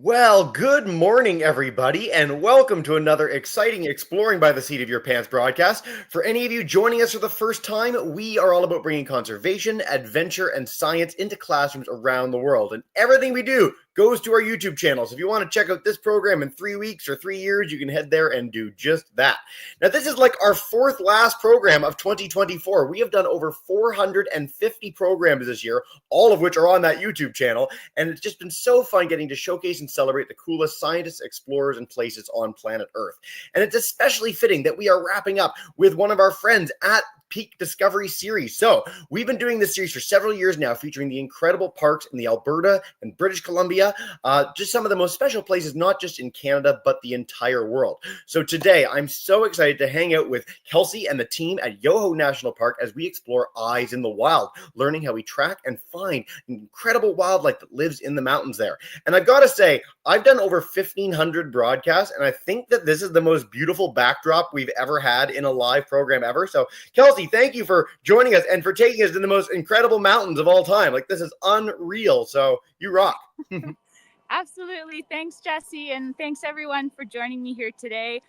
Well, good morning, everybody, and welcome to another exciting Exploring by the Seat of Your Pants broadcast. For any of you joining us for the first time, we are all about bringing conservation, adventure, and science into classrooms around the world. And everything we do goes to our YouTube channel. So if you want to check out this program in 3 weeks or 3 years, you can head there and do just that. Now, this is like our fourth last program of 2024. We have done over 450 programs this year, all of which are on that YouTube channel. And it's just been so fun getting to showcase and celebrate the coolest scientists, explorers, and places on planet Earth. And it's especially fitting that we are wrapping up with one of our friends at Peak Discovery series. So we've been doing this series for several years now, featuring the incredible parks in the Alberta and British Columbia, just some of the most special places, not just in Canada, but the entire world. So today, I'm so excited to hang out with Kelsey and the team at Yoho National Park as we explore eyes in the wild, learning how we track and find incredible wildlife that lives in the mountains there. And I've got to say, I've done over 1,500 broadcasts, and I think that this is the most beautiful backdrop we've ever had in a live program ever. So, Kelsey, thank you for joining us and for taking us to the most incredible mountains of all time. Like, this is unreal. So, you rock. Absolutely. Thanks, Jesse, and thanks everyone for joining me here today.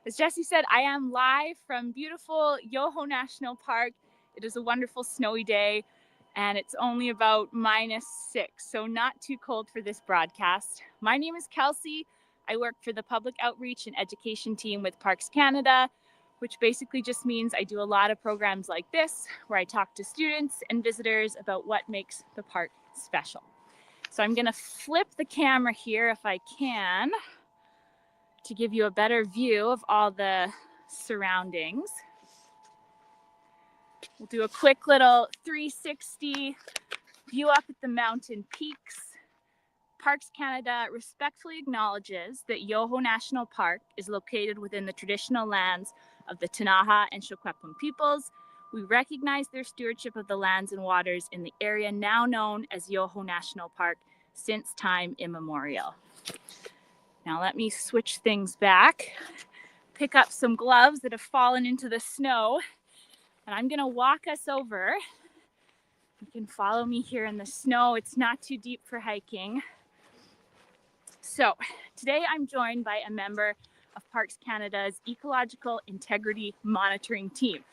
As Jesse said, I am live from beautiful Yoho National Park. It is a wonderful snowy day, and it's only about -6, so not too cold for this broadcast. My name is Kelsey. I work for the Public Outreach and Education team with Parks Canada, which basically just means I do a lot of programs like this, where I talk to students and visitors about what makes the park special. So I'm going to flip the camera here if I can to give you a better view of all the surroundings. We'll do a quick little 360 view up at the mountain peaks. Parks Canada respectfully acknowledges that Yoho National Park is located within the traditional lands of the Ktunaxa and Secwepemc peoples. We recognize their stewardship of the lands and waters in the area now known as Yoho National Park since time immemorial. Now let me switch things back, pick up some gloves that have fallen into the snow, and I'm gonna walk us over. You can follow me here in the snow. It's not too deep for hiking. So today I'm joined by a member of Parks Canada's Ecological Integrity Monitoring team.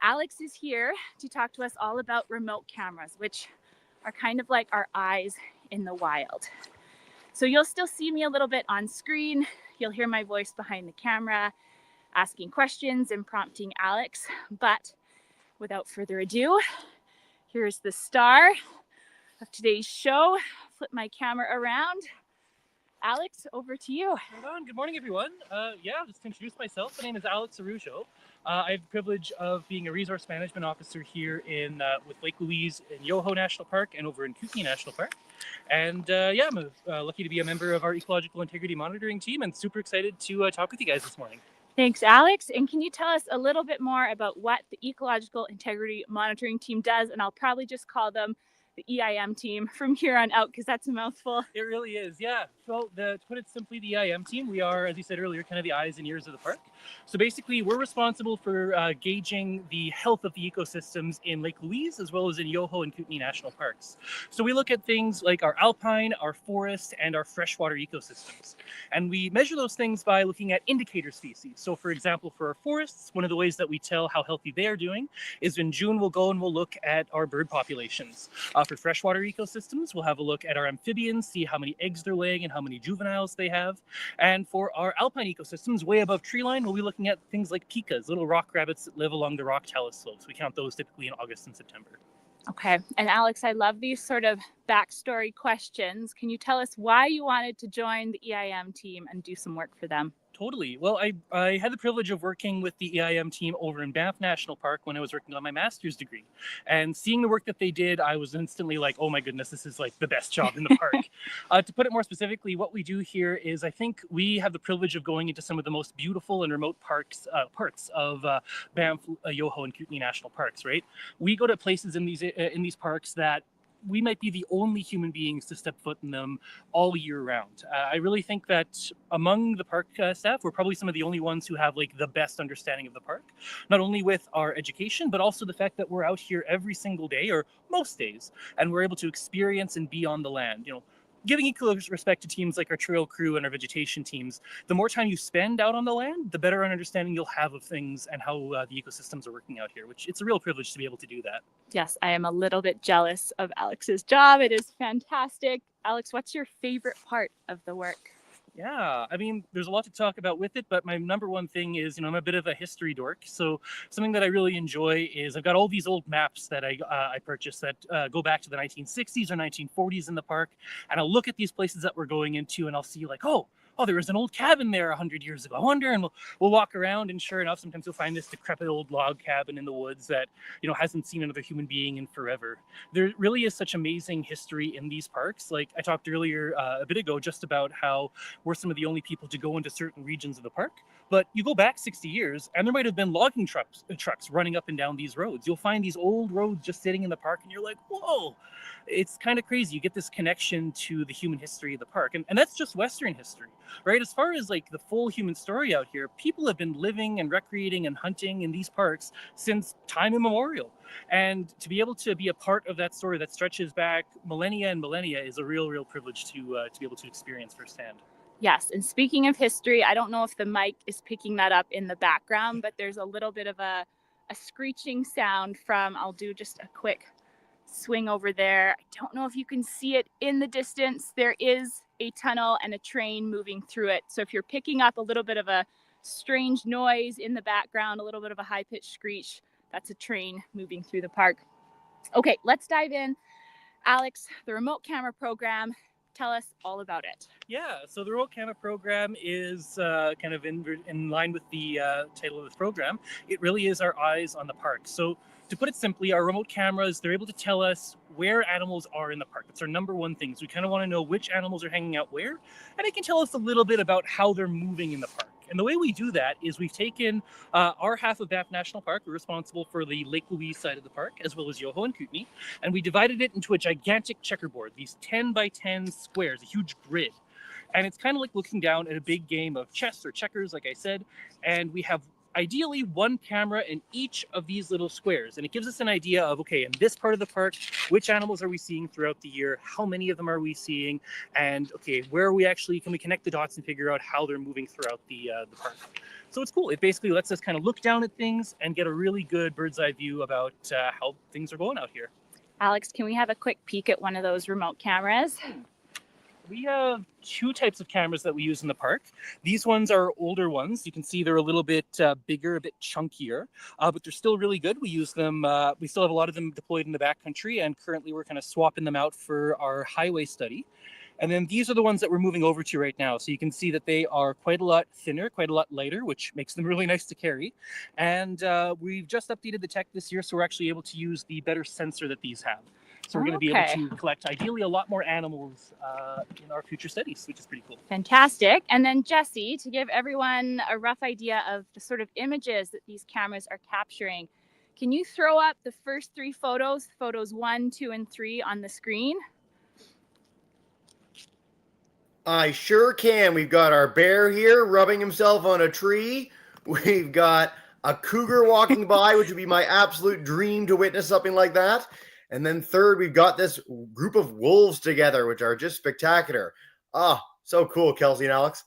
Alex is here to talk to us all about remote cameras, which are kind of like our eyes in the wild. So you'll still see me a little bit on screen. You'll hear my voice behind the camera, asking questions and prompting Alex. But without further ado, here's the star of today's show. Flip my camera around. Alex, over to you. Right on. Good morning, everyone. Just to introduce myself, my name is Alex Arujo. I have the privilege of being a resource management officer here with Lake Louise in Yoho National Park and over in Kootenay National Park. And I'm lucky to be a member of our Ecological Integrity Monitoring team and super excited to talk with you guys this morning. Thanks, Alex. And can you tell us a little bit more about what the Ecological Integrity Monitoring team does? And I'll probably just call them the EIM team from here on out, because that's a mouthful. It really is, yeah. So to put it simply, the EIM team, we are, as you said earlier, kind of the eyes and ears of the park. So basically, we're responsible for gauging the health of the ecosystems in Lake Louise, as well as in Yoho and Kootenay National Parks. So we look at things like our alpine, our forest, and our freshwater ecosystems. And we measure those things by looking at indicator species. So for example, for our forests, one of the ways that we tell how healthy they are doing is in June, we'll go and we'll look at our bird populations. For freshwater ecosystems, we'll have a look at our amphibians, see how many eggs they're laying and how many juveniles they have. And for our alpine ecosystems, way above tree line, we'll be looking at things like pikas, little rock rabbits that live along the rock talus slopes. We count those typically in August and September. Okay. And Alex, I love these sort of backstory questions. Can you tell us why you wanted to join the EIM team and do some work for them? Totally. Well, I had the privilege of working with the EIM team over in Banff National Park when I was working on my master's degree. And seeing the work that they did, I was instantly like, oh my goodness, this is like the best job in the park. To put it more specifically, what we do here is I think we have the privilege of going into some of the most beautiful and remote parts of Banff, Yoho, and Kootenay National Parks, right? We go to places in these parks that we might be the only human beings to step foot in them all year round. I really think that among the park staff, we're probably some of the only ones who have like the best understanding of the park, not only with our education, but also the fact that we're out here every single day or most days, and we're able to experience and be on the land. Giving equal respect to teams like our trail crew and our vegetation teams, the more time you spend out on the land, the better an understanding you'll have of things and how the ecosystems are working out here, which it's a real privilege to be able to do that. Yes, I am a little bit jealous of Alex's job. It is fantastic. Alex, what's your favorite part of the work? Yeah, I mean, there's a lot to talk about with it, but my number one thing is, I'm a bit of a history dork. So something that I really enjoy is I've got all these old maps that I purchased that go back to the 1960s or 1940s in the park, and I'll look at these places that we're going into, and I'll see like, oh, there was an old cabin there 100 years ago. I wonder, and we'll walk around, and sure enough, sometimes you'll find this decrepit old log cabin in the woods that hasn't seen another human being in forever. There really is such amazing history in these parks. Like I talked earlier a bit ago just about how we're some of the only people to go into certain regions of the park. But you go back 60 years and there might have been logging trucks running up and down these roads. You'll find these old roads just sitting in the park and you're like, whoa, it's kind of crazy. You get this connection to the human history of the park. And that's just Western history, right? As far as like the full human story out here, people have been living and recreating and hunting in these parks since time immemorial. And to be able to be a part of that story that stretches back millennia and millennia is a real privilege to be able to experience firsthand. Yes, and speaking of history, I don't know if the mic is picking that up in the background, but there's a little bit of a screeching sound from, I'll do just a quick swing over there. I don't know if you can see it in the distance. There is a tunnel and a train moving through it. So if you're picking up a little bit of a strange noise in the background, a little bit of a high-pitched screech, that's a train moving through the park. Okay, let's dive in. Alex, the remote camera program, tell us all about it. Yeah, so the remote camera program is kind of in line with the title of this program. It really is our eyes on the park. So to put it simply, our remote cameras, they're able to tell us where animals are in the park. That's our number one thing. So we kind of want to know which animals are hanging out where, and it can tell us a little bit about how they're moving in the park. And the way we do that is we've taken our half of Banff National Park. We're responsible for the Lake Louise side of the park, as well as Yoho and Kootenay. And we divided it into a gigantic checkerboard, these 10 by 10 squares, a huge grid. And it's kind of like looking down at a big game of chess or checkers, like I said. And we have ideally one camera in each of these little squares. And it gives us an idea of, okay, in this part of the park, which animals are we seeing throughout the year? How many of them are we seeing? And okay, where are we actually, can we connect the dots and figure out how they're moving throughout the park? So it's cool. It basically lets us kind of look down at things and get a really good bird's eye view about how things are going out here. Alex, can we have a quick peek at one of those remote cameras? We have two types of cameras that we use in the park. These ones are older ones. You can see they're a little bit bigger, a bit chunkier, but they're still really good. We use them. We still have a lot of them deployed in the backcountry, and currently we're kind of swapping them out for our highway study. And then these are the ones that we're moving over to right now. So you can see that they are quite a lot thinner, quite a lot lighter, which makes them really nice to carry. And we've just updated the tech this year, so we're actually able to use the better sensor that these have. So we're going to be able to collect ideally a lot more animals in our future studies, which is pretty cool. Fantastic. And then Jesse, to give everyone a rough idea of the sort of images that these cameras are capturing, can you throw up the first three photos 1, 2, and 3 on the screen? I sure can. We've got our bear here rubbing himself on a tree. We've got a cougar walking by, which would be my absolute dream to witness something like that. And then third, we've got this group of wolves together, which are just spectacular. Ah, so cool, Kelsey and Alex.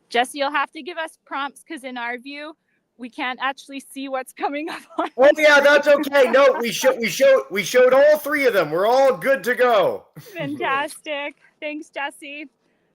Jesse, you'll have to give us prompts because in our view, we can't actually see what's coming up on. Oh yeah, that's okay. No, we showed all three of them. We're all good to go. Fantastic. Thanks, Jesse.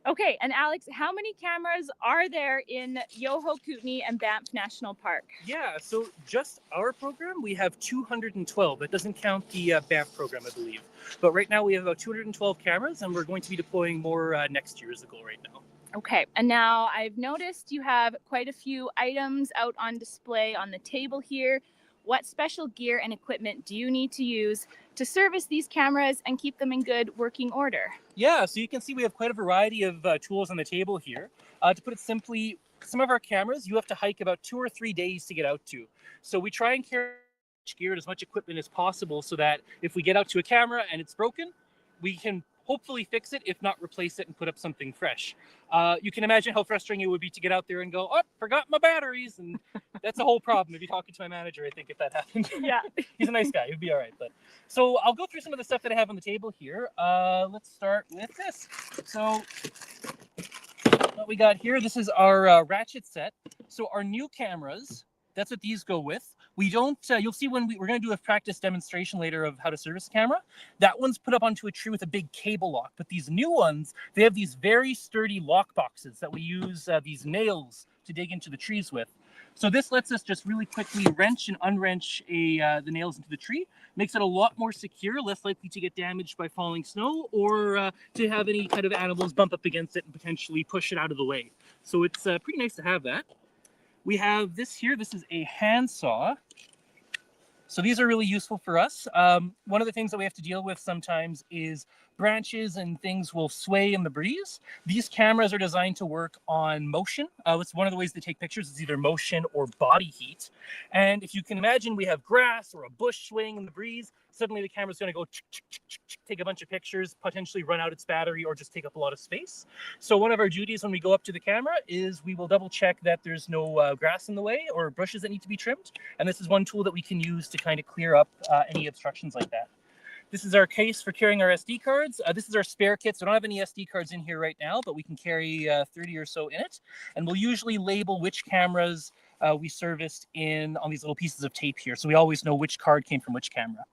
Okay, and Alex, how many cameras are there in Yoho, Kootenay, and Banff National Park? Yeah, so just our program, we have 212. That doesn't count the Banff program, I believe. But right now we have about 212 cameras, and we're going to be deploying more next year is the goal right now. Okay, and now I've noticed you have quite a few items out on display on the table here. What special gear and equipment do you need to use to service these cameras and keep them in good working order? Yeah, so you can see we have quite a variety of tools on the table here. To put it simply, some of our cameras, you have to hike about 2 or 3 days to get out to. So we try and carry gear and as much equipment as possible so that if we get out to a camera and it's broken, we can hopefully fix it, if not replace it and put up something fresh. You can imagine how frustrating it would be to get out there and go, oh, forgot my batteries. And that's a whole problem. If you're talking to my manager, I think, if that happened. Yeah. He's a nice guy. He'd be all right. But so I'll go through some of the stuff that I have on the table here. Let's start with this. So what we got here, this is our ratchet set. So our new cameras, that's what these go with. We don't, you'll see when we're going to do a practice demonstration later of how to service a camera. That one's put up onto a tree with a big cable lock. But these new ones, they have these very sturdy lock boxes that we use these nails to dig into the trees with. So this lets us just really quickly wrench and unwrench the nails into the tree. Makes it a lot more secure, less likely to get damaged by falling snow or to have any kind of animals bump up against it and potentially push it out of the way. So it's pretty nice to have that. We have this here. This is a handsaw. So these are really useful for us. One of the things that we have to deal with sometimes is branches and things will sway in the breeze. These cameras are designed to work on motion. It's one of the ways they take pictures is either motion or body heat. And if you can imagine, we have grass or a bush swaying in the breeze. Suddenly the camera's going to go take a bunch of pictures, potentially run out its battery or just take up a lot of space. So one of our duties when we go up to the camera is we will double check that there's no grass in the way or bushes that need to be trimmed. And this is one tool that we can use to kind of clear up any obstructions like that. This is our case for carrying our SD cards. This is our spare kit. So I don't have any SD cards in here right now, but we can carry 30 or so in it. And we'll usually label which cameras we serviced on these little pieces of tape here. So we always know which card came from which camera.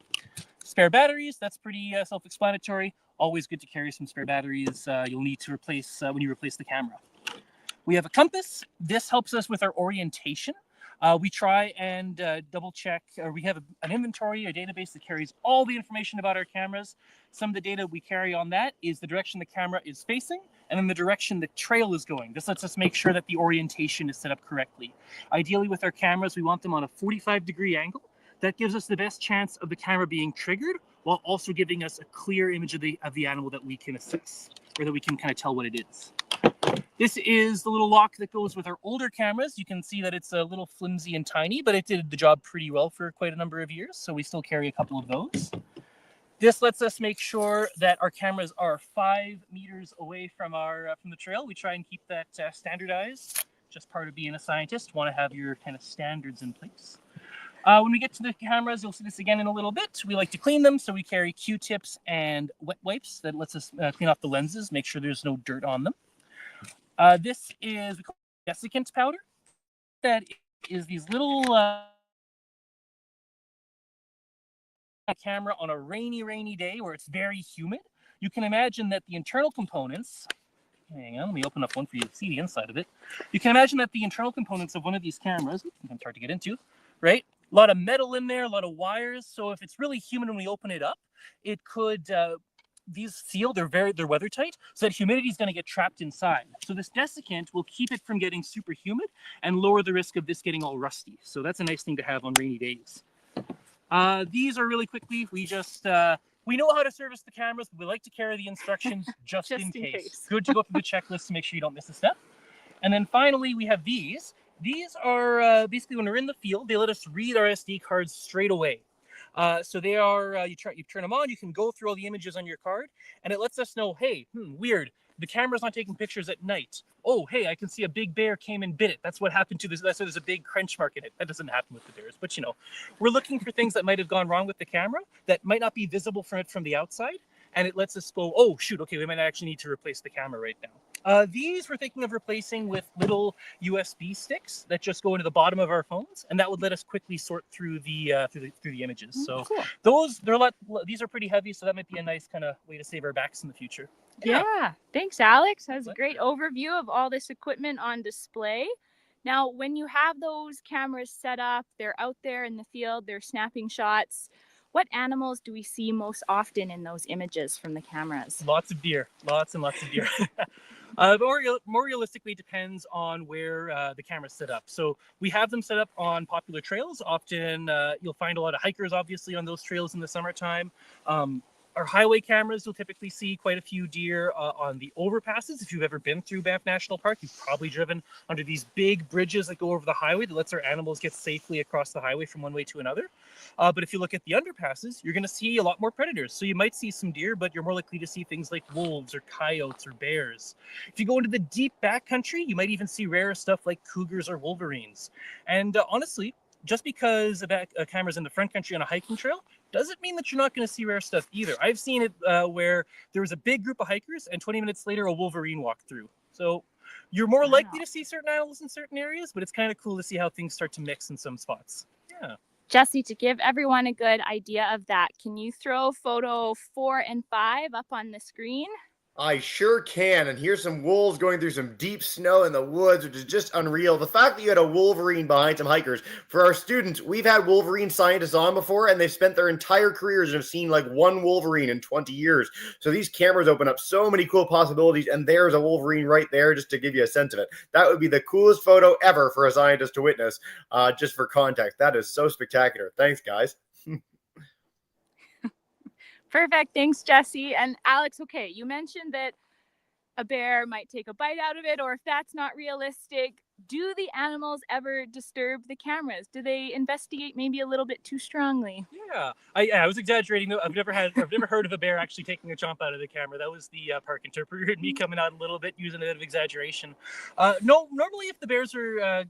Spare batteries, that's pretty self-explanatory. Always good to carry some spare batteries you'll need to replace when you replace the camera. We have a compass. This helps us with our orientation. We try and double check, or we have an inventory, a database that carries all the information about our cameras. Some of the data we carry on that is the direction the camera is facing and then the direction the trail is going. This lets us make sure that the orientation is set up correctly. Ideally with our cameras, we want them on a 45-degree angle. That gives us the best chance of the camera being triggered while also giving us a clear image of the animal that we can assess, or that we can kind of tell what it is. This is the little lock that goes with our older cameras. You can see that it's a little flimsy and tiny, but it did the job pretty well for quite a number of years, so we still carry a couple of those. This lets us make sure that our cameras are 5 meters away from the trail. We try and keep that standardized. Just part of being a scientist, want to have your kind of standards in place. When we get to the cameras, you'll see this again in a little bit. We like to clean them, so we carry Q-tips and wet wipes that lets us clean off the lenses, make sure there's no dirt on them. This is we call it desiccant powder. That is these little camera on a rainy day where it's very humid. You can imagine that the internal components, hang on, let me open up one for you to see the inside of it. You can imagine that the internal components of one of these cameras, it's hard to get into, right? A lot of metal in there, a lot of wires. So if it's really humid when we open it up, it could, these seal, they're weather tight, so that humidity is going to get trapped inside. So this desiccant will keep it from getting super humid and lower the risk of this getting all rusty. So that's a nice thing to have on rainy days. These are really quickly, we just, we know how to service the cameras, but we like to carry the instructions just in case. Good to go through the checklist to make sure you don't miss a step. And then finally, we have these. These are basically when we're in the field, they let us read our SD cards straight away. So they are, you turn them on, you can go through all the images on your card, and it lets us know, hey, weird, the camera's not taking pictures at night. Oh, hey, I can see a big bear came and bit it. That's what happened to this. That's why there's a big crunch mark in it. That doesn't happen with the bears, but you know, we're looking for things that might have gone wrong with the camera that might not be visible from it from the outside. And it lets us go, oh, shoot, okay, we might actually need to replace the camera right now. These we're thinking of replacing with little USB sticks that just go into the bottom of our phones, and that would let us quickly sort through the images. So cool. These are pretty heavy, so that might be a nice kind of way to save our backs in the future. Yeah. Thanks, Alex. That's a great overview of all this equipment on display. Now, when you have those cameras set up, they're out there in the field, they're snapping shots. What animals do we see most often in those images from the cameras? Lots of deer, lots and lots of deer. More realistically, it depends on where the camera's set up. So we have them set up on popular trails. Often you'll find a lot of hikers, obviously, on those trails in the summertime. Our highway cameras, you'll typically see quite a few deer on the overpasses. If you've ever been through Banff National Park, you've probably driven under these big bridges that go over the highway that lets our animals get safely across the highway from one way to another. But if you look at the underpasses, you're going to see a lot more predators. So you might see some deer, but you're more likely to see things like wolves or coyotes or bears. If you go into the deep backcountry, you might even see rare stuff like cougars or wolverines. And honestly, just because a camera's in the front country on a hiking trail doesn't mean that you're not going to see rare stuff either. I've seen it where there was a big group of hikers and 20 minutes later a wolverine walked through. So you're more likely to see certain animals in certain areas, but it's kind of cool to see how things start to mix in some spots. Yeah. Jesse, to give everyone a good idea of that, can you throw photo 4 and 5 up on the screen? I sure can. And here's some wolves going through some deep snow in the woods, which is just unreal. The fact that you had a wolverine behind some hikers. For our students, we've had wolverine scientists on before, and they've spent their entire careers and have seen like one wolverine in 20 years. So these cameras open up so many cool possibilities, and there's a wolverine right there just to give you a sense of it. That would be the coolest photo ever for a scientist to witness, just for context. That is so spectacular. Thanks, guys. Perfect. Thanks, Jesse. And Alex, okay, you mentioned that a bear might take a bite out of it, or if that's not realistic, do the animals ever disturb the cameras? Do they investigate maybe a little bit too strongly? Yeah, I was exaggerating though. I've never heard of a bear actually taking a chomp out of the camera. That was the park interpreter and me coming out a little bit, using a bit of exaggeration. No, normally if the bears are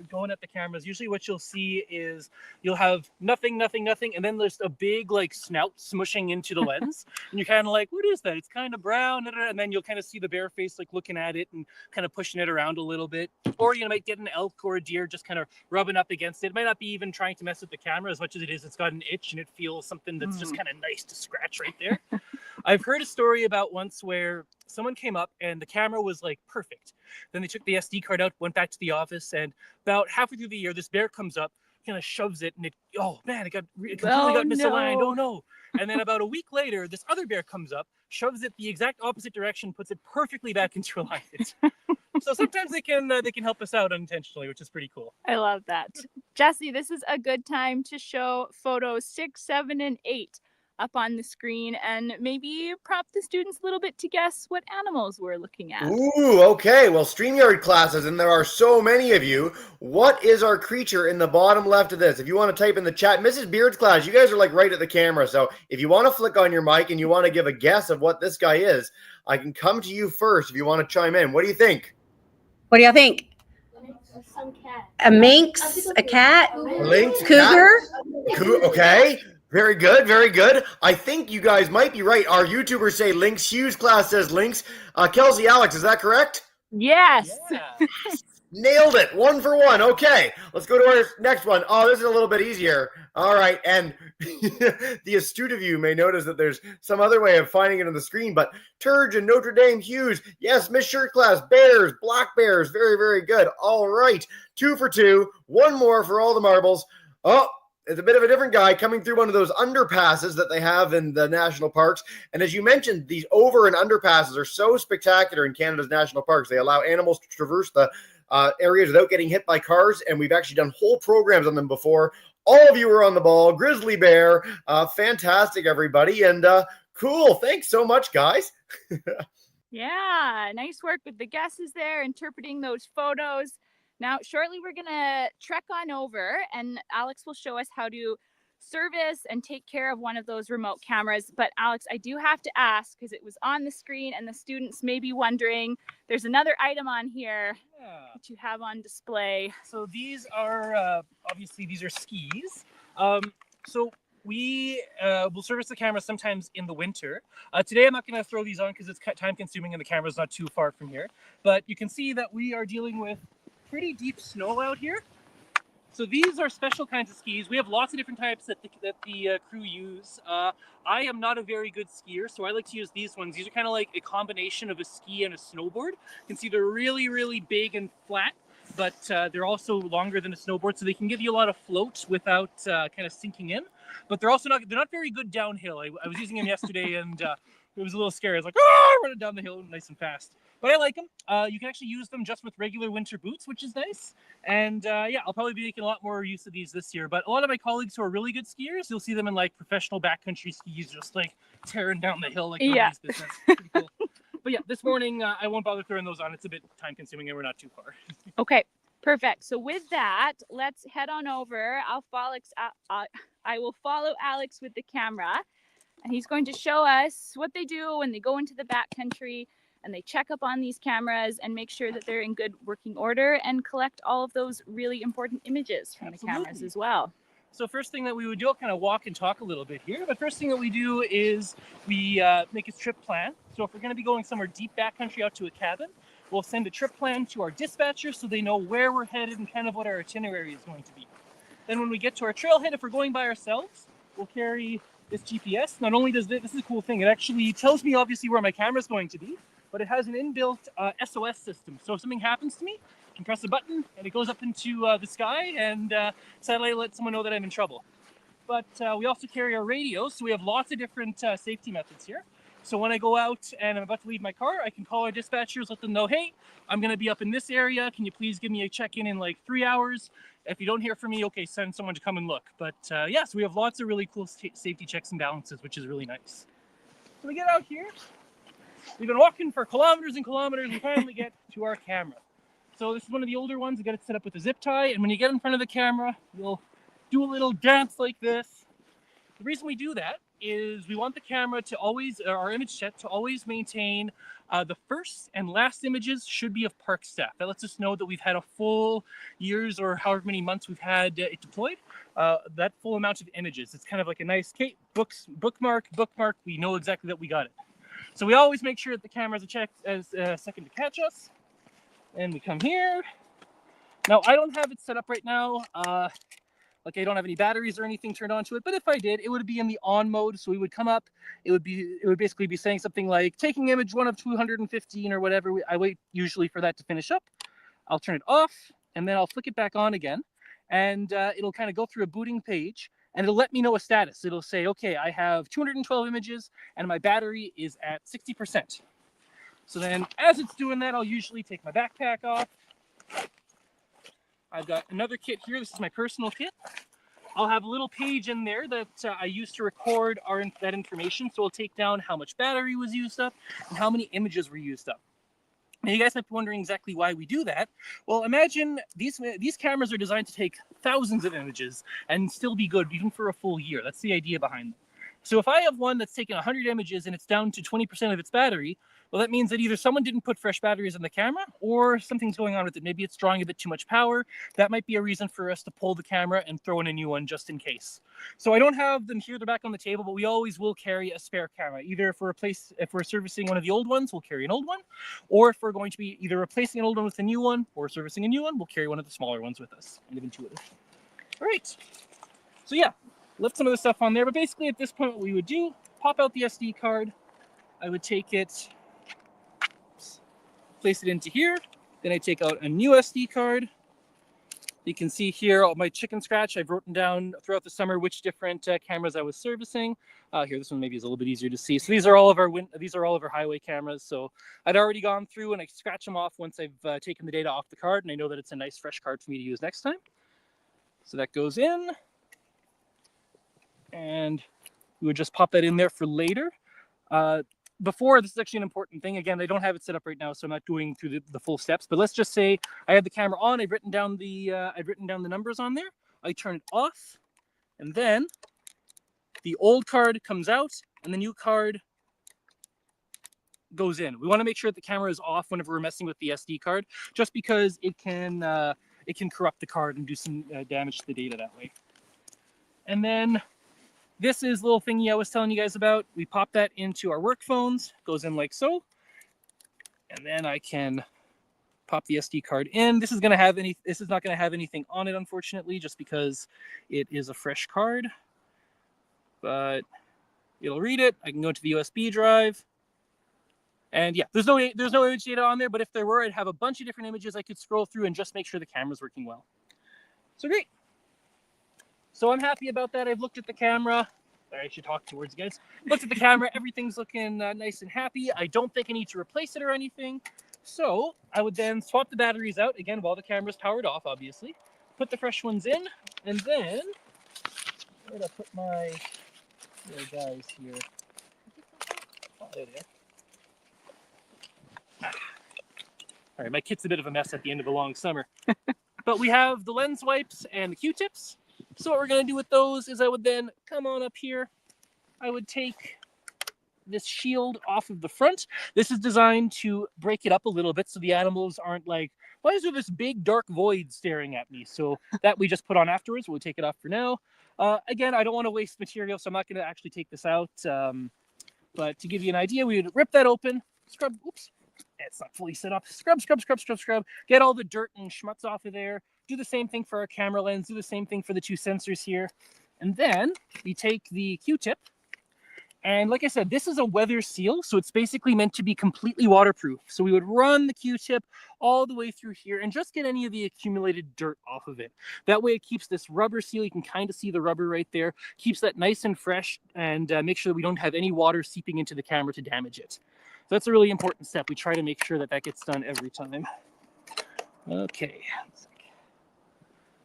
going at the cameras, usually what you'll see is you'll have nothing, and then there's a big like snout smushing into the lens, and you're kind of like, what is that? It's kind of brown, and then you'll kind of see the bear face like looking at it and kind of pushing it around a little bit. Or you might get an elk or a deer just kind of rubbing up against it. It might not be even trying to mess with the camera as much as it is it's got an itch and it feels something that's just kind of nice to scratch right there. I've heard a story about once where someone came up and the camera was like perfect. Then they took the SD card out, went back to the office, and about halfway through the year, this bear comes up, kind of shoves it, and it completely got misaligned. No. Oh no. And then about a week later, this other bear comes up, shoves it the exact opposite direction, puts it perfectly back into alignment. So sometimes they can help us out unintentionally, which is pretty cool. I love that. Jesse, this is a good time to show photos 6, 7, and 8 up on the screen and maybe prompt the students a little bit to guess what animals we're looking at. Ooh, okay. Well, StreamYard classes, and there are so many of you. What is our creature in the bottom left of this? If you want to type in the chat, Mrs. Beard's class, you guys are like right at the camera. So if you want to flick on your mic and you want to give a guess of what this guy is, I can come to you first if you want to chime in. What do you think? What do y'all think? Some cat. A minx, a cat, Lynx, cougar? Okay. Very good, very good. I think you guys might be right. Our YouTubers say Lynx. Hughes class says Lynx. Kelsey, Alex, is that correct? Yes. Yeah. Nailed it. 1 for 1. Okay, let's go to our next one. Oh, this is a little bit easier. All right, and the astute of you may notice that there's some other way of finding it on the screen, but Turge and Notre Dame Hughes. Yes, Miss Shirt class. Bears, black bears. Very, very good. All right, 2 for 2. One more for all the marbles. Oh, it's a bit of a different guy coming through one of those underpasses that they have in the national parks. And as you mentioned, these over and underpasses are so spectacular in Canada's national parks. They allow animals to traverse the areas without getting hit by cars, and we've actually done whole programs on them before. All of you were on the ball. Grizzly bear, fantastic, everybody, and cool. Thanks so much, guys. Yeah, nice work with the guesses there, interpreting those photos. Now, shortly we're going to trek on over, and Alex will show us how to service and take care of one of those remote cameras. But Alex, I do have to ask, because it was on the screen and the students may be wondering, there's another item on here that you have on display. So these are obviously these are skis. So we will service the camera sometimes in the winter. Today I'm not going to throw these on because it's time consuming and the camera's not too far from here. But you can see that we are dealing with pretty deep snow out here. So these are special kinds of skis. We have lots of different types that the crew use. I am not a very good skier, so I like to use these ones. These are kind of like a combination of a ski and a snowboard. You can see they're really, really big and flat, but they're also longer than a snowboard, so they can give you a lot of float without kind of sinking in. But they're not very good downhill. I was using them yesterday, and it was a little scary. I was like, running down the hill nice and fast. But I like them. You can actually use them just with regular winter boots, which is nice. And yeah, I'll probably be making a lot more use of these this year. But a lot of my colleagues who are really good skiers, you'll see them in like professional backcountry skis, just like tearing down the hill like nobody's business. Pretty cool. But yeah, this morning I won't bother throwing those on. It's a bit time consuming and we're not too far. Okay, perfect. So with that, let's head on over. I will follow Alex with the camera, and he's going to show us what they do when they go into the backcountry and they check up on these cameras and make sure that they're in good working order and collect all of those really important images from the cameras as well. So first thing that we would do, I'll kind of walk and talk a little bit here, but first thing that we do is we make a trip plan. So if we're going to be going somewhere deep backcountry out to a cabin, we'll send a trip plan to our dispatcher so they know where we're headed and kind of what our itinerary is going to be. Then when we get to our trailhead, if we're going by ourselves, we'll carry this GPS. Not only does this is a cool thing, it actually tells me obviously where my camera is going to be, but it has an inbuilt SOS system. So if something happens to me, I can press a button and it goes up into the sky and satellite lets someone know that I'm in trouble. But we also carry our radios, so we have lots of different safety methods here. So when I go out and I'm about to leave my car, I can call our dispatchers, let them know, hey, I'm going to be up in this area. Can you please give me a check-in in like 3 hours? If you don't hear from me, okay, send someone to come and look. But yeah, so we have lots of really cool safety checks and balances, which is really nice. So we get out here. We've been walking for kilometers and kilometers. We finally get to our camera. So this is one of the older ones. We got it set up with a zip tie. And when you get in front of the camera, you'll do a little dance like this. The reason we do that is we want the camera to always, or our image set to always maintain the first and last images should be of park staff. That lets us know that we've had a full years or however many months we've had it deployed, that full amount of images. It's kind of like a nice bookmark. We know exactly that we got it. So we always make sure that the camera has a second to catch us. And we come here. Now I don't have it set up right now. Like I don't have any batteries or anything turned on to it, but if I did, it would be in the on mode. So we would come up, it would basically be saying something like taking image 1 of 215 or whatever. I wait usually for that to finish up. I'll turn it off and then I'll flick it back on again. And it'll kind of go through a booting page and it'll let me know a status. It'll say, okay, I have 212 images and my battery is at 60%. So then as it's doing that, I'll usually take my backpack off. I've got another kit here. This is my personal kit. I'll have a little page in there that I use to record that information. So I'll take down how much battery was used up and how many images were used up. Now you guys might be wondering exactly why we do that. Well, imagine these cameras are designed to take thousands of images and still be good even for a full year. That's the idea behind them. So if I have one that's taken 100 images and it's down to 20% of its battery, well, that means that either someone didn't put fresh batteries in the camera or something's going on with it. Maybe it's drawing a bit too much power. That might be a reason for us to pull the camera and throw in a new one just in case. So I don't have them here, they're back on the table, but we always will carry a spare camera. Either if we're servicing one of the old ones, we'll carry an old one. Or if we're going to be either replacing an old one with a new one or servicing a new one, we'll carry one of the smaller ones with us. Kind of intuitive. All right. So yeah, left some of the stuff on there, but basically at this point what we would do, pop out the SD card. I would take it, place it into here. Then I take out a new SD card. You can see here all my chicken scratch. I've written down throughout the summer which different cameras I was servicing. Here, this one maybe is a little bit easier to see. So these are all of our highway cameras. So I'd already gone through and I scratch them off once I've taken the data off the card, and I know that it's a nice fresh card for me to use next time. So that goes in, and we would just pop that in there for later. Before, this is actually an important thing. Again, I don't have it set up right now, so I'm not going through the full steps. But let's just say I had the camera on. I've written down the numbers on there. I turn it off, and then the old card comes out, and the new card goes in. We want to make sure that the camera is off whenever we're messing with the SD card, just because it can corrupt the card and do some damage to the data that way. And then this is a little thingy I was telling you guys about. We pop that into our work phones, goes in like so. And then I can pop the SD card in. This is not going to have anything on it, unfortunately, just because it is a fresh card. But it'll read it. I can go to the USB drive. And yeah, there's no image data on there, but if there were, I'd have a bunch of different images I could scroll through and just make sure the camera's working well. So great. So I'm happy about that. I've looked at the camera. Sorry, I should talk towards you guys. Looked at the camera. Everything's looking nice and happy. I don't think I need to replace it or anything. So I would then swap the batteries out, again, while the camera's powered off, obviously. Put the fresh ones in, and then where did I put my little guys here? Oh, there they are. All right, my kit's a bit of a mess at the end of a long summer. But we have the lens wipes and the Q-tips. So what we're going to do with those is I would then come on up here. I would take this shield off of the front. This is designed to break it up a little bit so the animals aren't like, why is there this big dark void staring at me? So that we just put on afterwards. We'll take it off for now. Again, I don't want to waste material, so I'm not going to actually take this out. But to give you an idea, we would rip that open, scrub, oops, it's not fully set up, scrub, get all the dirt and schmutz off of there, do the same thing for our camera lens, do the same thing for the two sensors here. And then we take the Q-tip, and like I said, this is a weather seal, so it's basically meant to be completely waterproof. So we would run the Q-tip all the way through here and just get any of the accumulated dirt off of it. That way it keeps this rubber seal, you can kind of see the rubber right there, keeps that nice and fresh, and make sure that we don't have any water seeping into the camera to damage it. So that's a really important step. We try to make sure that that gets done every time. Okay.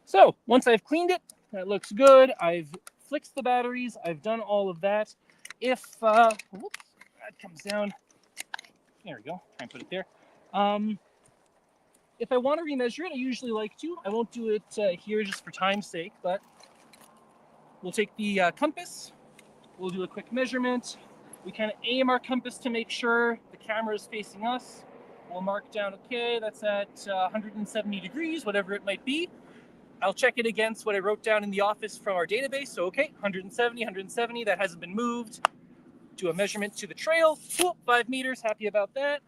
So once I've cleaned it, that looks good. I've fixed the batteries. I've done all of that. If, whoops, that comes down. There we go. Try and put it there. If I want to remeasure it, I usually like to. I won't do it here just for time's sake, but we'll take the compass. We'll do a quick measurement. We kind of aim our compass to make sure the camera is facing us. We'll mark down, okay, that's at 170 degrees, whatever it might be. I'll check it against what I wrote down in the office from our database. So, okay, 170, that hasn't been moved. Do a measurement to the trail, 5 meters, happy about that.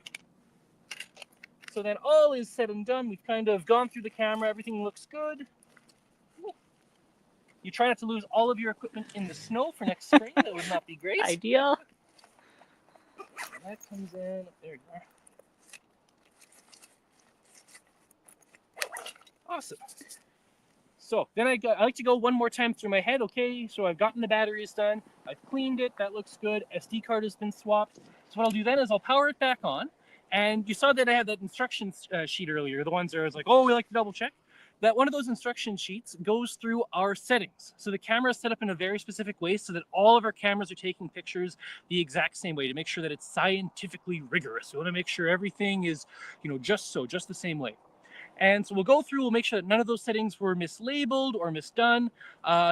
So then all is said and done. We've kind of gone through the camera, everything looks good. You try not to lose all of your equipment in the snow for next spring, that would not be great. Ideal. That comes in, there you are. Awesome. So then I like to go one more time through my head. Okay, so I've gotten the batteries done. I've cleaned it. That looks good. SD card has been swapped. So what I'll do then is I'll power it back on. And you saw that I had that instructions sheet earlier, the ones that I was like, oh, we like to double check. That one of those instruction sheets goes through our settings. So the camera is set up in a very specific way so that all of our cameras are taking pictures the exact same way to make sure that it's scientifically rigorous. We want to make sure everything is, just the same way. And so we'll go through, we'll make sure that none of those settings were mislabeled or misdone.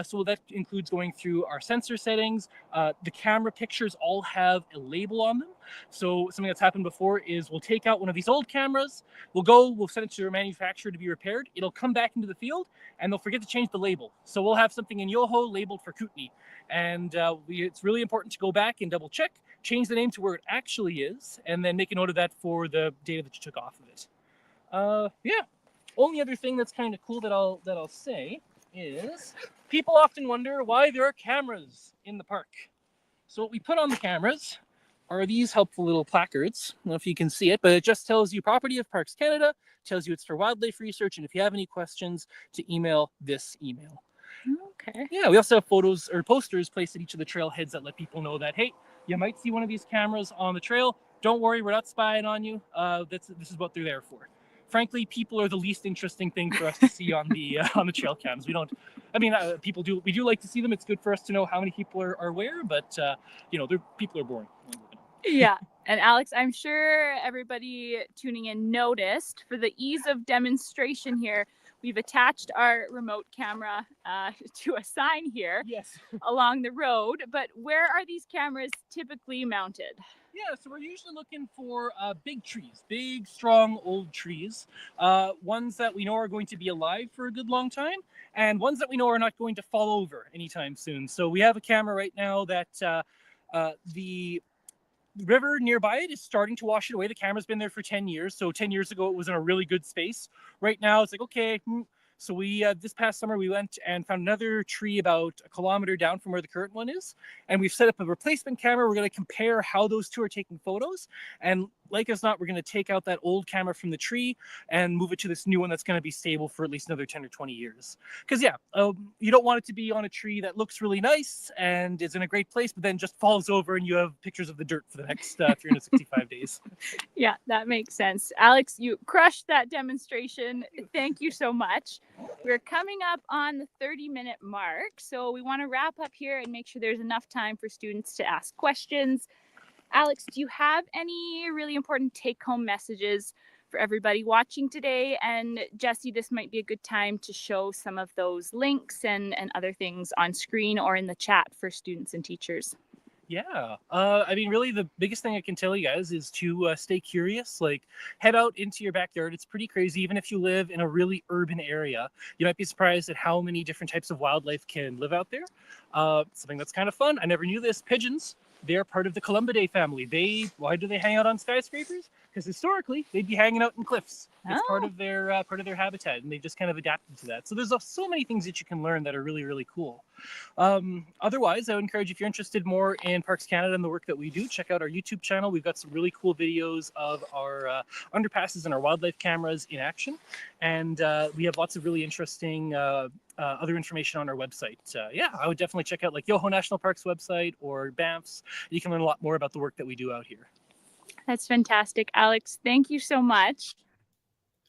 So that includes going through our sensor settings. The camera pictures all have a label on them. So something that's happened before is we'll take out one of these old cameras, we'll send it to the manufacturer to be repaired. It'll come back into the field and they'll forget to change the label. So we'll have something in Yoho labeled for Kootenai. And it's really important to go back and double check, change the name to where it actually is, and then make a note of that for the data that you took off of it. Yeah. Only other thing that's kind of cool that I'll say is people often wonder why there are cameras in the park. So what we put on the cameras are these helpful little placards. I don't know if you can see it, but it just tells you property of Parks Canada, tells you it's for wildlife research, and if you have any questions, to email this email. Okay. Yeah, we also have photos or posters placed at each of the trailheads that let people know that, hey, you might see one of these cameras on the trail. Don't worry, we're not spying on you. This is what they're there for. Frankly, people are the least interesting thing for us to see on the trail cams. We do like to see them. It's good for us to know how many people are where, but people are boring. Yeah. And Alex, I'm sure everybody tuning in noticed, for the ease of demonstration here, we've attached our remote camera to a sign here. Yes. Along the road. But where are these cameras typically mounted? Yeah, so we're usually looking for big trees, big, strong, old trees, ones that we know are going to be alive for a good long time, and ones that we know are not going to fall over anytime soon. So we have a camera right now that the river nearby it is starting to wash it away. The camera's been there for 10 years. So 10 years ago, it was in a really good space. Right now, it's like, okay. So we, this past summer, we went and found another tree about a kilometer down from where the current one is. And we've set up a replacement camera. We're going to compare how those two are taking photos. And like as not, we're going to take out that old camera from the tree and move it to this new one that's going to be stable for at least another 10 or 20 years. Because, you don't want it to be on a tree that looks really nice and is in a great place, but then just falls over and you have pictures of the dirt for the next 365 days. Yeah, that makes sense. Alex, you crushed that demonstration. Thank you so much. We're coming up on the 30-minute mark, so we want to wrap up here and make sure there's enough time for students to ask questions. Alex, do you have any really important take-home messages for everybody watching today. And Jesse, this might be a good time to show some of those links and other things on screen or in the chat for students and teachers. Yeah, I mean, really, the biggest thing I can tell you guys is to stay curious. Like, head out into your backyard. It's pretty crazy. Even if you live in a really urban area, you might be surprised at how many different types of wildlife can live out there. Something that's kind of fun. I never knew this. Pigeons. They're part of the Columbidae family. Why do they hang out on skyscrapers? Because historically, they'd be hanging out in cliffs. It's part of their habitat, and they just kind of adapted to that. So there's so many things that you can learn that are really, really cool. Otherwise, I would encourage, if you're interested more in Parks Canada and the work that we do, check out our YouTube channel. We've got some really cool videos of our underpasses and our wildlife cameras in action, and we have lots of really interesting other information on our website. Yeah, I would definitely check out like Yoho National Park's website or Banff's. You can learn a lot more about the work that we do out here. That's fantastic, Alex. Thank you so much.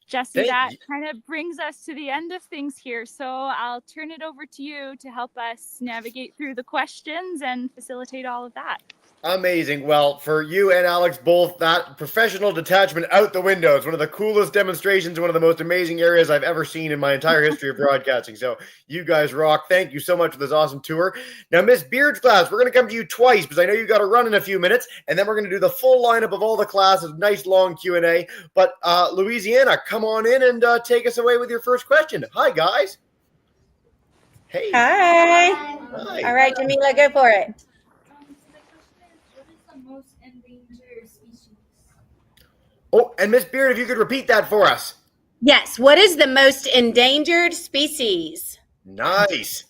Jesse, that kind of brings us to the end of things here. So I'll turn it over to you to help us navigate through the questions and facilitate all of that. Amazing. Well, for you and Alex both, that professional detachment out the window is one of the coolest demonstrations, one of the most amazing areas I've ever seen in my entire history of broadcasting. So you guys rock. Thank you so much for this awesome tour. Now, Miss Beard's class, we're going to come to you twice because I know you got to run in a few minutes, and then we're going to do the full lineup of all the classes, nice long Q&A. But Louisiana, come on in and take us away with your first question. Hi, guys. Hey. Hi. Hi. All right, Jamila, go for it. Most endangered species? Oh, and Miss Beard, if you could repeat that for us. Yes. What is the most endangered species? Nice.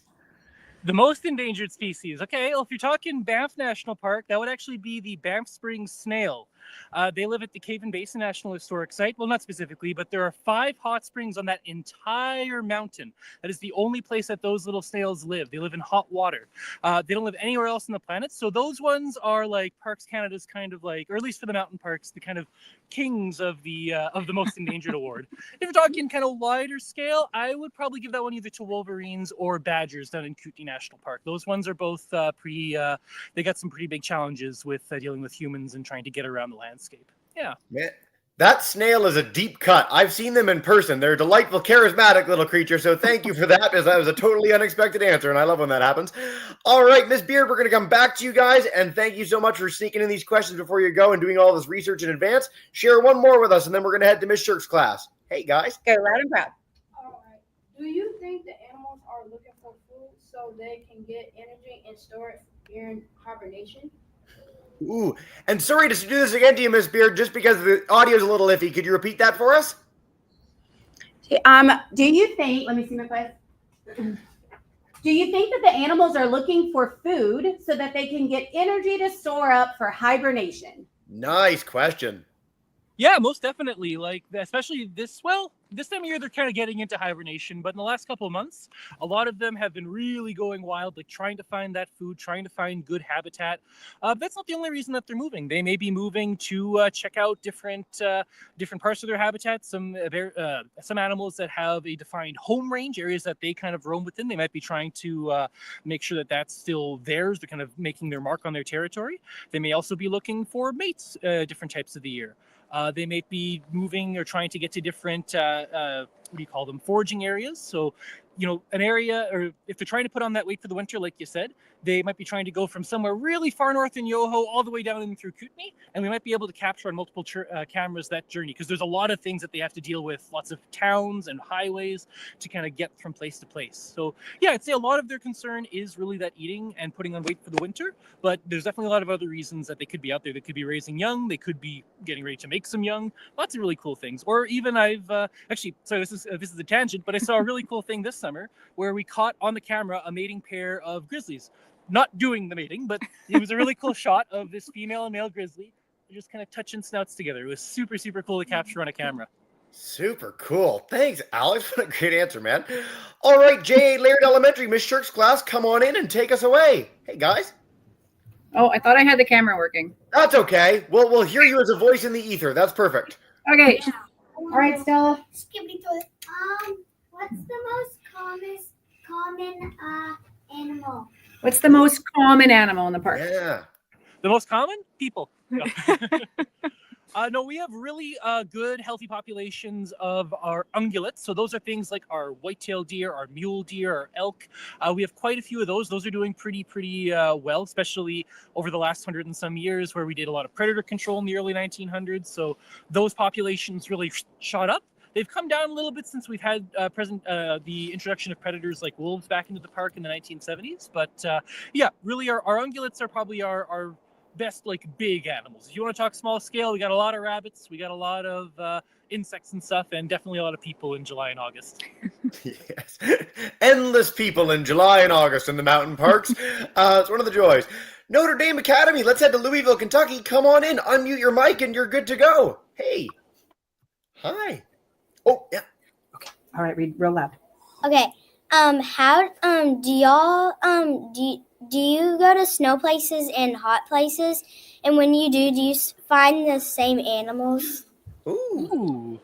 The most endangered species. Okay, well, if you're talking Banff National Park, that would actually be the Banff Springs snail. They live at the Cave and Basin National Historic Site. Well, not specifically, but there are 5 hot springs on that entire mountain. That is the only place that those little snails live. They live in hot water. They don't live anywhere else on the planet. So those ones are like Parks Canada's kind of like, or at least for the mountain parks, the kind of kings of the most endangered award. If you're talking kind of wider scale, I would probably give that one either to wolverines or badgers down in Kootenay National Park. Those ones are both they got some pretty big challenges with dealing with humans and trying to get around the landscape. Yeah. Man, that snail is a deep cut. I've seen them in person. They're a delightful, charismatic little creature. So thank you for that, because that was a totally unexpected answer, and I love when that happens. All right, Miss Beard, we're going to come back to you guys, and thank you so much for sneaking in these questions before you go and doing all this research in advance. Share one more with us, and then we're going to head to Miss Shirk's class. Hey, guys. Go loud and proud. All right. Do you think the animals are looking for food so they can get energy and store it during hibernation? Ooh, and sorry to do this again to you, Miss Beard, just because the audio is a little iffy. Could you repeat that for us? Do you think, let me see my question. Do you think that the animals are looking for food so that they can get energy to store up for hibernation? Nice question. Yeah, most definitely. Like, especially this time of year, they're kind of getting into hibernation. But in the last couple of months, a lot of them have been really going wild, like trying to find that food, trying to find good habitat. That's not the only reason that they're moving. They may be moving to check out different parts of their habitat. Some animals that have a defined home range, areas that they kind of roam within, they might be trying to make sure that that's still theirs. They're kind of making their mark on their territory. They may also be looking for mates different types of the year. They may be moving or trying to get to different, foraging areas. So, an area, or if they're trying to put on that weight for the winter, like you said, they might be trying to go from somewhere really far north in Yoho all the way down in through Kootenay, and we might be able to capture on multiple cameras that journey, because there's a lot of things that they have to deal with, lots of towns and highways to kind of get from place to place. So yeah, I'd say a lot of their concern is really that eating and putting on weight for the winter, but there's definitely a lot of other reasons that they could be out there. They could be raising young, they could be getting ready to make some young, lots of really cool things. Or even this is a tangent, but I saw a really cool thing this summer where we caught on the camera a mating pair of grizzlies. Not doing the mating, but it was a really cool shot of this female and male grizzly just kind of touching snouts together. It was super, super cool to capture on a camera. Super cool. Thanks, Alex. What a great answer, man. All right, J.A. Laird Elementary, Miss Shirk's class, come on in and take us away. Hey, guys. Oh, I thought I had the camera working. That's okay. We'll hear you as a voice in the ether. That's perfect. Okay. All right, Stella. Skippity toilet. What's the most common animal? What's the most common animal in the park? Yeah. The most common? People. No. No, we have really good, healthy populations of our ungulates. So those are things like our white-tailed deer, our mule deer, our elk. We have quite a few of those. Those are doing pretty well, especially over the last 100 and some years, where we did a lot of predator control in the early 1900s. So those populations really shot up. They've come down a little bit since we've had the introduction of predators like wolves back into the park in the 1970s. But yeah, really, our ungulates are probably our best like big animals. If you want to talk small scale, we got a lot of rabbits, we got a lot of insects and stuff, and definitely a lot of people in July and August. Yes. Endless people in July and August in the mountain parks. It's one of the joys. Notre Dame Academy, let's head to Louisville, Kentucky. Come on in, unmute your mic, and you're good to go. Hey. Hi. Oh, yeah. All right, read real loud. Okay. How do y'all do you go to snow places and hot places? And when you do you find the same animals? Ooh.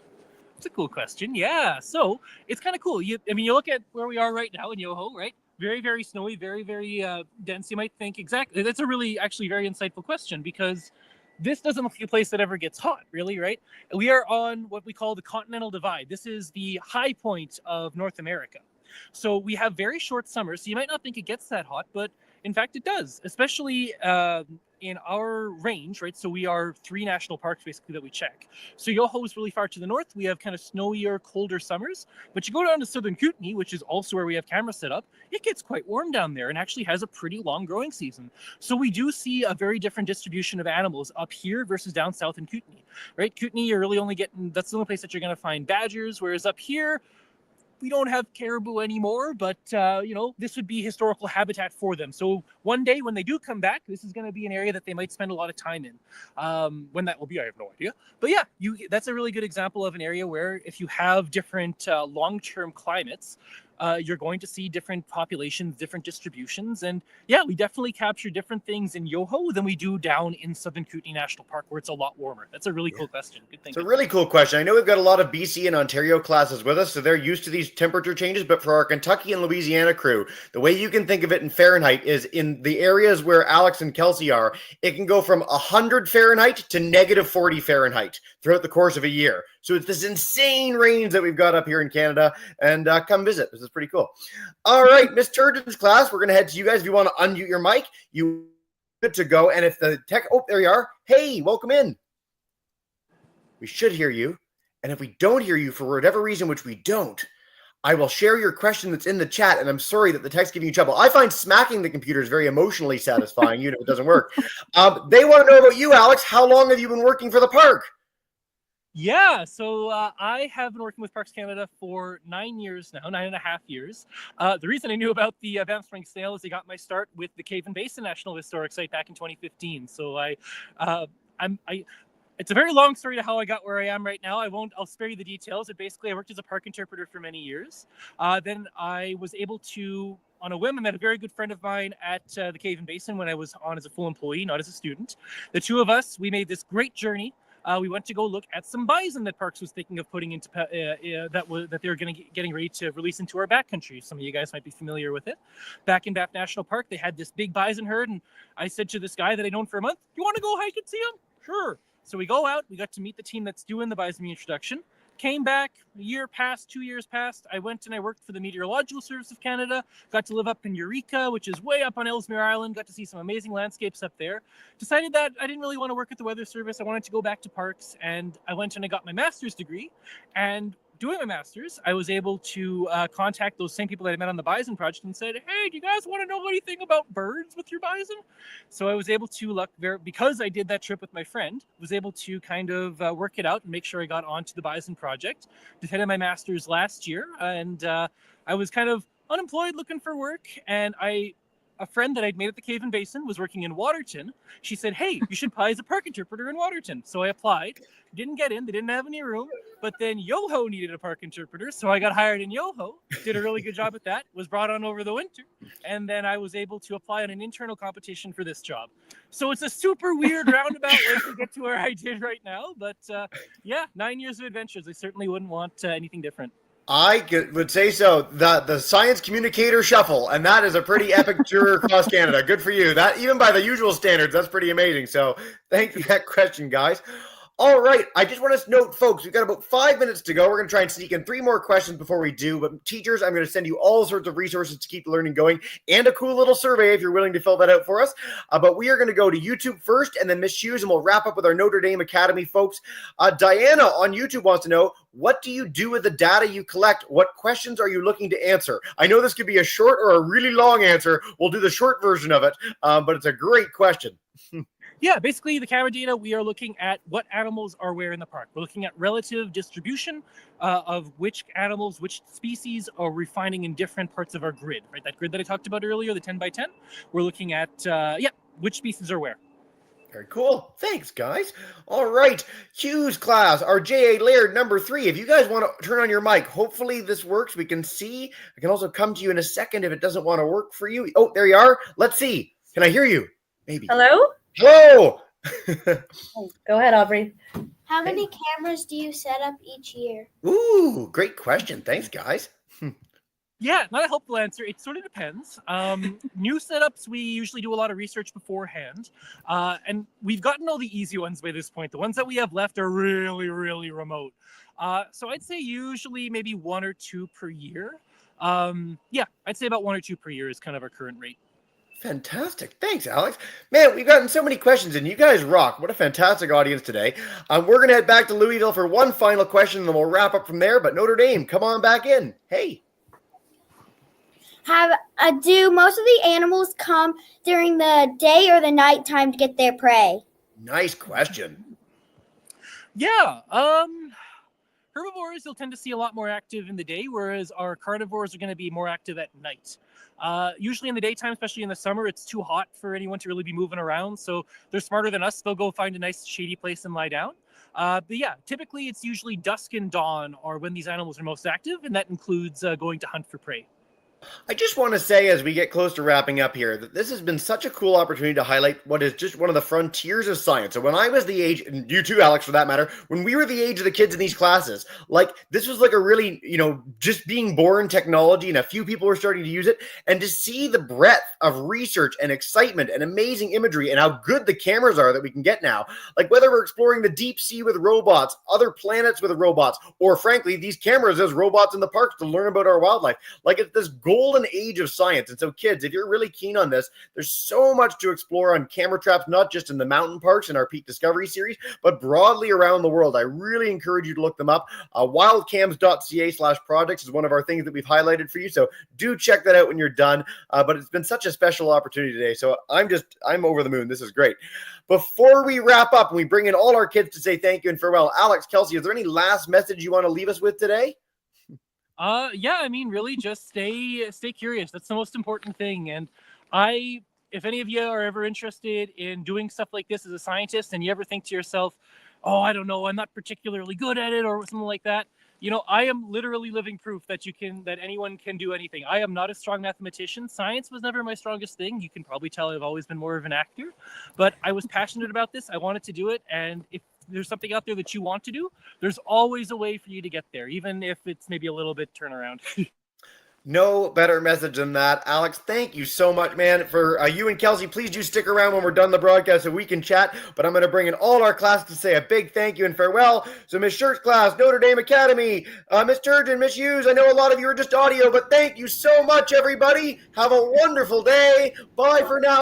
That's a cool question. Yeah. So it's kind of cool. You look at where we are right now in Yoho, right? Very, very snowy, very, very dense. You might think exactly. That's a really actually very insightful question, because this doesn't look like a place that ever gets hot, really, right? We are on what we call the Continental Divide. This is the high point of North America. So we have very short summers. So you might not think it gets that hot, but in fact it does, especially in our range, right? So we are 3 national parks basically that we check. So Yoho is really far to the north. We have kind of snowier, colder summers. But you go down to southern Kootenay, which is also where we have cameras set up, it gets quite warm down there and actually has a pretty long growing season. So we do see a very different distribution of animals up here versus down south in Kootenay, right? Kootenay, you're really only getting, that's the only place that you're going to find badgers, whereas up here, we don't have caribou anymore, but this would be historical habitat for them. So one day when they do come back, this is going to be an area that they might spend a lot of time in. When that will be, I have no idea. But yeah, that's a really good example of an area where if you have different long-term climates, you're going to see different populations, different distributions. And yeah, we definitely capture different things in Yoho than we do down in Southern Kootenay National Park, where it's a lot warmer. That's a really cool question. Good thing. It's a really cool question. I know we've got a lot of BC and Ontario classes with us, so they're used to these temperature changes. But for our Kentucky and Louisiana crew, the way you can think of it in Fahrenheit is in the areas where Alex and Kelsey are, it can go from 100 Fahrenheit to negative 40 Fahrenheit throughout the course of a year. So it's this insane range that we've got up here in Canada, and come visit. This is pretty cool. All right, Miss Turgeon's class, we're going to head to you guys. If you want to unmute your mic, you good to go. And if the tech, oh, there you are. Hey, welcome in. We should hear you. And if we don't hear you for whatever reason, which we don't, I will share your question that's in the chat. And I'm sorry that the tech's giving you trouble. I find smacking the computer is very emotionally satisfying, even if it doesn't work. They want to know about you, Alex. How long have you been working for the park? Yeah, so I have been working with Parks Canada for 9 years now, 9.5 years. The reason I knew about the Banff Spring Snail is I got my start with the Cave and Basin National Historic Site back in 2015. So it's a very long story to how I got where I am right now. I'll spare you the details. But basically, I worked as a park interpreter for many years. Then I was able to, on a whim, I met a very good friend of mine at the Cave and Basin when I was on as a full employee, not as a student. The two of us, we made this great journey. We went to go look at some bison that Parks was thinking of putting into that they were getting ready to release into our backcountry. Some of you guys might be familiar with it. Back in Banff National Park, they had this big bison herd, and I said to this guy that I'd known for a month, "You want to go hike and see them?" Sure. So we go out. We got to meet the team that's doing the bison introduction. Came back, a year passed, 2 years passed. I went and I worked for the Meteorological Service of Canada, got to live up in Eureka, which is way up on Ellesmere Island, got to see some amazing landscapes up there. Decided that I didn't really want to work at the Weather Service. I wanted to go back to parks, and I went and I got my master's degree. And doing my master's, I was able to contact those same people that I met on the Bison Project and said, "Hey, do you guys want to know anything about birds with your bison?" So I was able to, because I did that trip with my friend, was able to kind of work it out and make sure I got onto the Bison Project. Defended my master's last year, and I was kind of unemployed looking for work, and a friend that I'd made at the Cave and Basin was working in Waterton. She said, "Hey, you should apply as a park interpreter in Waterton." So I applied, didn't get in, they didn't have any room, but then Yoho needed a park interpreter. So I got hired in Yoho, did a really good job at that, was brought on over the winter. And then I was able to apply on an internal competition for this job. So it's a super weird roundabout way to get to where I did right now. But yeah, 9 years of adventures. I certainly wouldn't want anything different. I would say so. The science communicator shuffle, and that is a pretty epic tour across Canada. Good for you. That, even by the usual standards, that's pretty amazing. So thank you for that question, guys. All right. I just want to note, folks, we've got about 5 minutes to go. We're going to try and sneak in 3 more questions before we do. But teachers, I'm going to send you all sorts of resources to keep the learning going and a cool little survey if you're willing to fill that out for us. But we are going to go to YouTube first and then Miss Hughes, and we'll wrap up with our Notre Dame Academy folks. Diana on YouTube wants to know, what do you do with the data you collect? What questions are you looking to answer? I know this could be a short or a really long answer. We'll do the short version of it, but it's a great question. Yeah, basically the camera data, we are looking at what animals are where in the park. We're looking at relative distribution of which animals, which species are we finding in different parts of our grid, right? That grid that I talked about earlier, the 10 by 10. We're looking at, which species are where. Very cool. Thanks, guys. All right. Hughes class, our J.A. Laird, number 3. If you guys want to turn on your mic, hopefully this works. We can see. I can also come to you in a second if it doesn't want to work for you. Oh, there you are. Let's see. Can I hear you? Maybe. Hello? Hello. Go ahead, Aubrey. How many cameras do you set up each year? Ooh, great question. Thanks, guys. Yeah, not a helpful answer. It sort of depends. New setups, we usually do a lot of research beforehand. And we've gotten all the easy ones by this point. The ones that we have left are really, really remote. So I'd say usually maybe 1 or 2 per year. I'd say about 1 or 2 per year is kind of our current rate. Fantastic. Thanks, Alex. Man, we've gotten so many questions, and you guys rock. What a fantastic audience today. We're going to head back to Louisville for one final question, and then we'll wrap up from there. But Notre Dame, come on back in. Hey. Do most of the animals come during the day or the night time to get their prey? Nice question. Yeah. Herbivores, you'll tend to see a lot more active in the day, whereas our carnivores are going to be more active at night. Usually in the daytime, especially in the summer, it's too hot for anyone to really be moving around. So they're smarter than us. They'll go find a nice shady place and lie down. But yeah, typically it's usually dusk and dawn are when these animals are most active, and that includes going to hunt for prey. I just want to say, as we get close to wrapping up here, that this has been such a cool opportunity to highlight what is just one of the frontiers of science. So when I was the age, and you too, Alex, for that matter, when we were the age of the kids in these classes, like this was like a really, just being born technology, and a few people were starting to use it, and to see the breadth of research and excitement and amazing imagery and how good the cameras are that we can get now, like whether we're exploring the deep sea with robots, other planets with robots, or frankly, these cameras as robots in the parks to learn about our wildlife, like it's this golden age of science. And so kids, if you're really keen on this, there's so much to explore on camera traps, not just in the mountain parks in our Peak Discovery series, but broadly around the world. I really encourage you to look them up. Wildcams.ca/projects is one of our things that we've highlighted for you. So do check that out when you're done. But it's been such a special opportunity today. So I'm over the moon. This is great. Before we wrap up and we bring in all our kids to say thank you and farewell, Alex, Kelsey, is there any last message you want to leave us with today? Really just stay curious. That's the most important thing. And if any of you are ever interested in doing stuff like this as a scientist, and you ever think to yourself, oh, I don't know, I'm not particularly good at it or something like that, I am literally living proof that anyone can do anything. I am not a strong mathematician. Science was never my strongest thing. You can probably tell I've always been more of an actor, but I was passionate about this. I wanted to do it. And if there's something out there that you want to do, there's always a way for you to get there, even if it's maybe a little bit turnaround. No better message than that. Alex, thank you so much, man. For you and Kelsey, please do stick around when we're done the broadcast so we can chat. But I'm going to bring in all our class to say a big thank you and farewell. So Miss Shirt's class, Notre Dame Academy, Miss Turgeon, Miss Hughes, I know a lot of you are just audio, but thank you so much, everybody. Have a wonderful day. Bye for now.